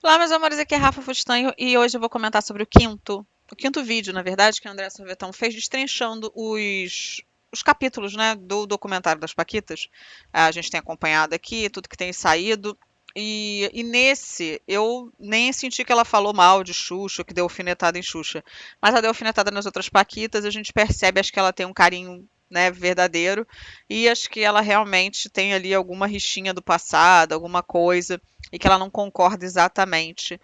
Olá, meus amores, aqui é Rafa Fustanho e hoje eu vou comentar sobre o quinto vídeo, na verdade, que a Andréa Sorvetão fez destrinchando os capítulos, né, do documentário das Paquitas. A gente tem acompanhado aqui tudo que tem saído. E nesse, eu nem senti que ela falou mal de Xuxa, que deu alfinetada em Xuxa. Mas ela deu alfinetada nas outras Paquitas, a gente percebe, acho que ela tem um carinho, né, verdadeiro. E acho que ela realmente tem ali alguma rixinha do passado, alguma coisa e que ela não concorda exatamente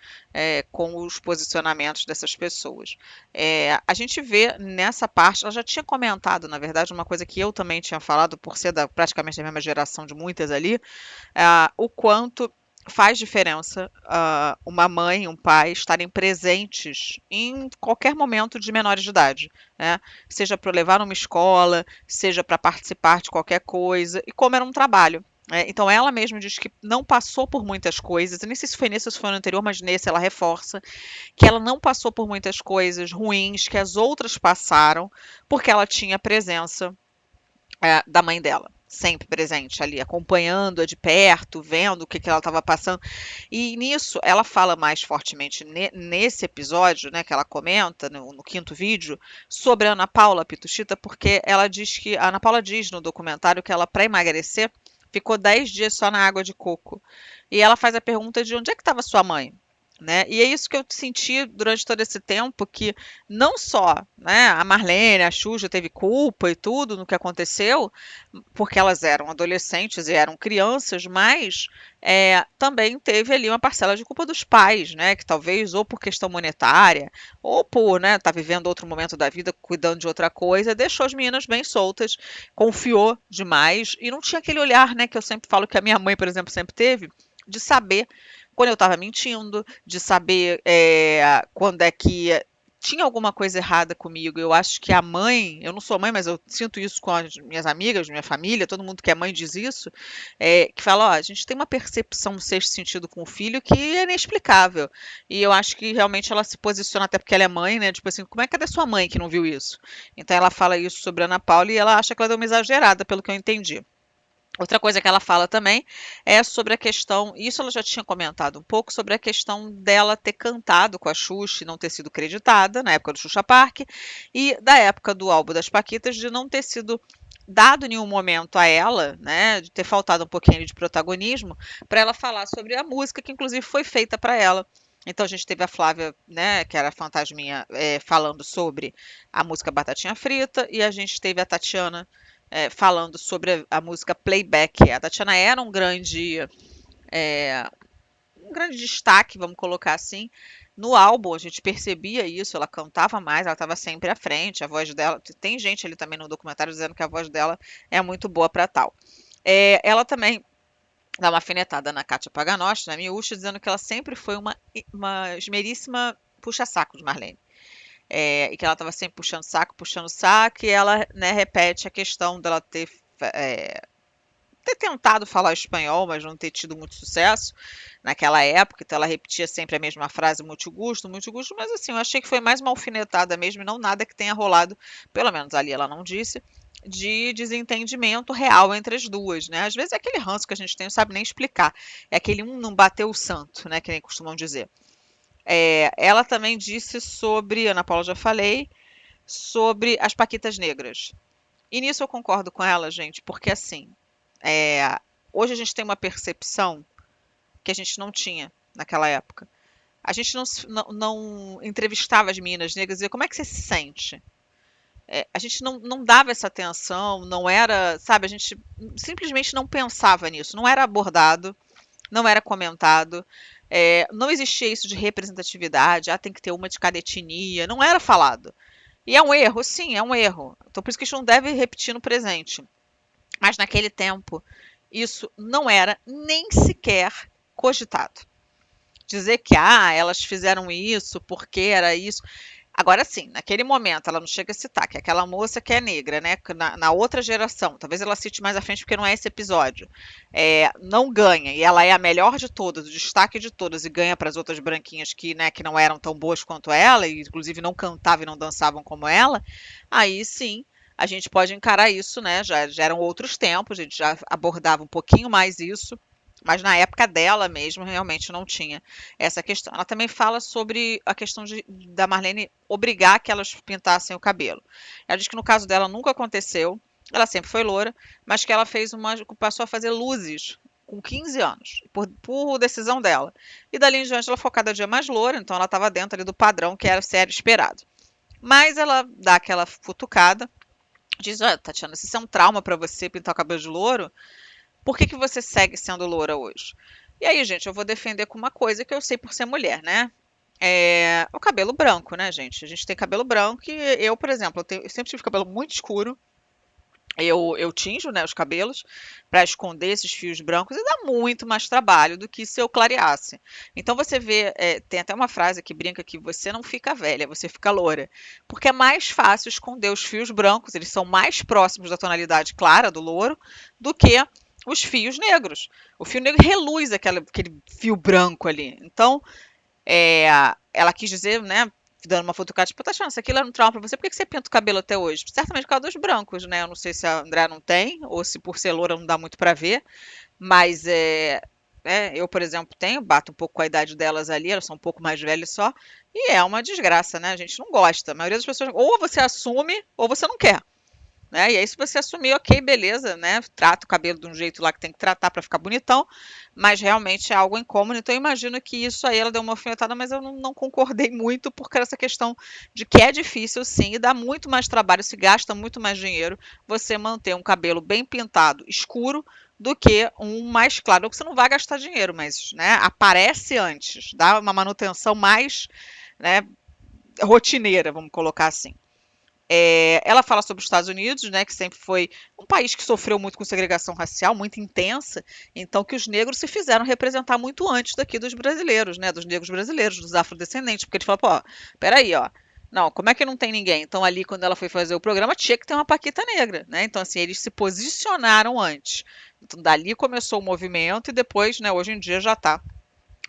com os posicionamentos dessas pessoas. A gente vê nessa parte, ela já tinha comentado, na verdade, uma coisa que eu também tinha falado, por ser praticamente da mesma geração de muitas ali, o quanto faz diferença uma mãe e um pai estarem presentes em qualquer momento de menores de idade, né? Seja para levar numa escola, seja para participar de qualquer coisa, e como era um trabalho. Então ela mesma diz que não passou por muitas coisas, e nem sei se foi nesse ou se foi no anterior, mas nesse ela reforça que ela não passou por muitas coisas ruins que as outras passaram, porque ela tinha a presença da mãe dela. Sempre presente ali, acompanhando-a de perto, vendo o que ela estava passando. E nisso, ela fala mais fortemente nesse episódio, né, que ela comenta no quinto vídeo, sobre a Ana Paula Pituchita, porque ela diz que, a Ana Paula diz no documentário que ela, para emagrecer, ficou 10 dias só na água de coco. E ela faz a pergunta de onde é que estava sua mãe? Né? E é isso que eu senti durante todo esse tempo, que não só, né, a Marlene, a Xuxa teve culpa e tudo no que aconteceu, porque elas eram adolescentes e eram crianças, mas também teve ali uma parcela de culpa dos pais, né? Que talvez ou por questão monetária, ou por, né, tá vivendo outro momento da vida, cuidando de outra coisa, deixou as meninas bem soltas, confiou demais e não tinha aquele olhar, né, que eu sempre falo que a minha mãe, por exemplo, sempre teve, de saber quando eu estava mentindo, de saber quando é que tinha alguma coisa errada comigo. Eu acho que a mãe, eu não sou mãe, mas eu sinto isso com as minhas amigas, minha família, todo mundo que é mãe diz isso, que fala, ó, a gente tem uma percepção, um sexto sentido com o filho que é inexplicável. E eu acho que realmente ela se posiciona, até porque ela é mãe, né? Tipo assim, como é que é da sua mãe que não viu isso? Então ela fala isso sobre a Ana Paula e ela acha que ela deu uma exagerada, pelo que eu entendi. Outra coisa que ela fala também é sobre a questão, isso ela já tinha comentado um pouco, sobre a questão dela ter cantado com a Xuxa e não ter sido creditada, na época do Xuxa Park, e da época do álbum das Paquitas, de não ter sido dado nenhum momento a ela, né, de ter faltado um pouquinho de protagonismo, para ela falar sobre a música que inclusive foi feita para ela. Então a gente teve a Flávia, né, que era a Fantasminha, falando sobre a música Batatinha Frita, e a gente teve a Tatiana falando sobre a música Playback. A Tatiana era é, um grande destaque, vamos colocar assim. No álbum, a gente percebia isso, ela cantava mais, ela estava sempre à frente, a voz dela. Tem gente ali também no documentário dizendo que a voz dela é muito boa para tal. Ela também dá uma afinetada na Kátia Paganotti, na Miúcha, dizendo que ela sempre foi uma esmeríssima puxa-saco de Marlene. E que ela estava sempre puxando saco, e ela, né, repete a questão dela é, ter tentado falar espanhol, mas não ter tido muito sucesso naquela época, então ela repetia sempre a mesma frase, muito gosto, mas assim, eu achei que foi mais uma alfinetada mesmo, e não nada que tenha rolado, pelo menos ali ela não disse, de desentendimento real entre as duas, né? Às vezes é aquele ranço que a gente tem, não sabe nem explicar. É aquele um não bateu o santo, né? Que nem costumam dizer. Ela também disse sobre, Ana Paula já falei, sobre as Paquitas Negras. E nisso eu concordo com ela, gente, porque assim, é, hoje a gente tem uma percepção que a gente não tinha naquela época. A gente não entrevistava as meninas negras e dizia como é que você se sente? A gente não dava essa atenção, não era, sabe, a gente simplesmente não pensava nisso, não era abordado, não era comentado, não existia isso de representatividade, tem que ter uma de cada etnia, não era falado. E é um erro, sim, é um erro. Então por isso que a gente não deve repetir no presente. Mas naquele tempo, isso não era nem sequer cogitado. Dizer que elas fizeram isso porque era isso. Agora sim, naquele momento ela não chega a citar que aquela moça que é negra, né? Na outra geração, talvez ela cite mais à frente porque não é esse episódio, não ganha e ela é a melhor de todas, o destaque de todas e ganha para as outras branquinhas que, né, que não eram tão boas quanto ela e inclusive não cantavam e não dançavam como ela. Aí sim a gente pode encarar isso, né? Já eram outros tempos, a gente já abordava um pouquinho mais isso Mas na época dela mesmo, realmente não tinha essa questão. Ela também fala sobre a questão da Marlene obrigar que elas pintassem o cabelo. Ela diz que no caso dela nunca aconteceu, ela sempre foi loura, mas que ela passou a fazer luzes com 15 anos, por decisão dela. E dali em diante ela foi cada dia mais loura, então ela estava dentro ali do padrão que era ser esperado. Mas ela dá aquela futucada, diz: olha, Tatiana, se isso é um trauma para você pintar o cabelo de louro, por que você segue sendo loura hoje? E aí, gente, eu vou defender com uma coisa que eu sei por ser mulher, né? É o cabelo branco, né, gente? A gente tem cabelo branco e eu, por exemplo, eu sempre tive cabelo muito escuro. Eu tinjo, né, os cabelos para esconder esses fios brancos e dá muito mais trabalho do que se eu clareasse. Então você vê, tem até uma frase que brinca que você não fica velha, você fica loura, porque é mais fácil esconder os fios brancos, eles são mais próximos da tonalidade clara do louro do que os fios negros. O fio negro reluz aquele fio branco ali. Então, é, ela quis dizer, né, dando uma futucada, tipo, tá achando, se aquilo era um trauma pra você, por que você pinta o cabelo até hoje? Certamente por causa dos brancos, né? Eu não sei se a André não tem, ou se por ser loura não dá muito pra ver, mas eu, por exemplo, tenho, bato um pouco com a idade delas ali, elas são um pouco mais velhas só, e é uma desgraça, né? A gente não gosta. A maioria das pessoas, ou você assume, ou você não quer. Né? E aí, se você assumir, ok, beleza, né? Trata o cabelo de um jeito lá que tem que tratar para ficar bonitão, mas realmente é algo incômodo. Então, eu imagino que isso aí ela deu uma alfinetada, mas eu não concordei muito, porque essa questão de que é difícil, sim, e dá muito mais trabalho, se gasta muito mais dinheiro você manter um cabelo bem pintado, escuro, do que um mais claro. Não que você não vai gastar dinheiro, mas né, aparece antes, dá uma manutenção mais né, rotineira, vamos colocar assim. Ela fala sobre os Estados Unidos, né, que sempre foi um país que sofreu muito com segregação racial, muito intensa, então que os negros se fizeram representar muito antes daqui dos brasileiros, né, dos negros brasileiros, dos afrodescendentes, porque eles falam, pô, peraí, ó, não, como é que não tem ninguém? Então ali, quando ela foi fazer o programa, tinha que ter uma paquita negra, né, então assim, eles se posicionaram antes. Então dali começou o movimento e depois, né, hoje em dia já está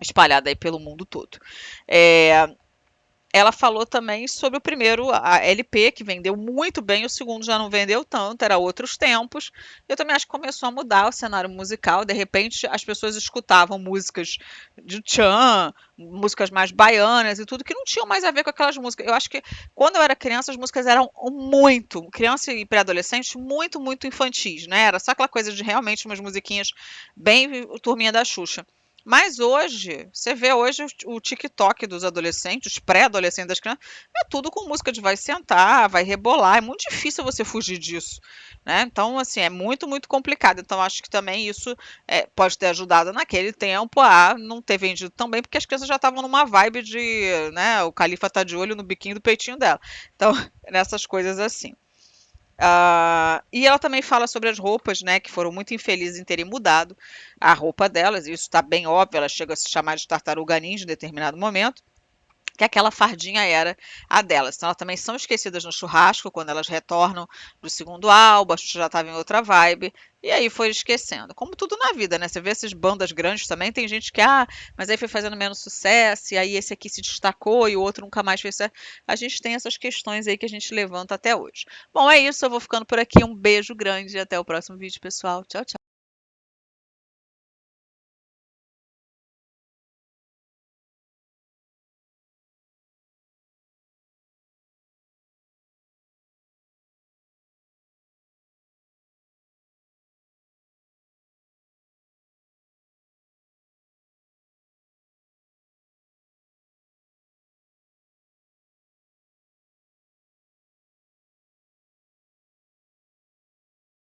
espalhado aí pelo mundo todo. É, ela falou também sobre o primeiro, a LP, que vendeu muito bem, o segundo já não vendeu tanto, era outros tempos. Eu também acho que começou a mudar o cenário musical, de repente as pessoas escutavam músicas de Tchan, músicas mais baianas e tudo, que não tinham mais a ver com aquelas músicas. Eu acho que quando eu era criança, as músicas eram muito, criança e pré-adolescente, muito, muito infantis, né? Era só aquela coisa de realmente umas musiquinhas bem turminha da Xuxa. Mas hoje, você vê hoje o TikTok dos adolescentes, os pré-adolescentes das crianças, é tudo com música de vai sentar, vai rebolar, é muito difícil você fugir disso, né? Então, assim, é muito, muito complicado. Então, acho que também isso pode ter ajudado naquele tempo a não ter vendido tão bem, porque as crianças já estavam numa vibe de, né, o Califa tá de olho no biquinho do peitinho dela. Então, nessas coisas assim. E ela também fala sobre as roupas, né, que foram muito infelizes em terem mudado a roupa delas, e isso está bem óbvio, ela chega a se chamar de tartaruga ninja em determinado momento, que aquela fardinha era a delas. Então, elas também são esquecidas no churrasco, quando elas retornam do segundo álbum, a gente já estava em outra vibe, e aí foi esquecendo. Como tudo na vida, né? Você vê essas bandas grandes também, tem gente que, mas aí foi fazendo menos sucesso, e aí esse aqui se destacou e o outro nunca mais fez sucesso. A gente tem essas questões aí que a gente levanta até hoje. Bom, é isso, eu vou ficando por aqui. Um beijo grande e até o próximo vídeo, pessoal. Tchau, tchau.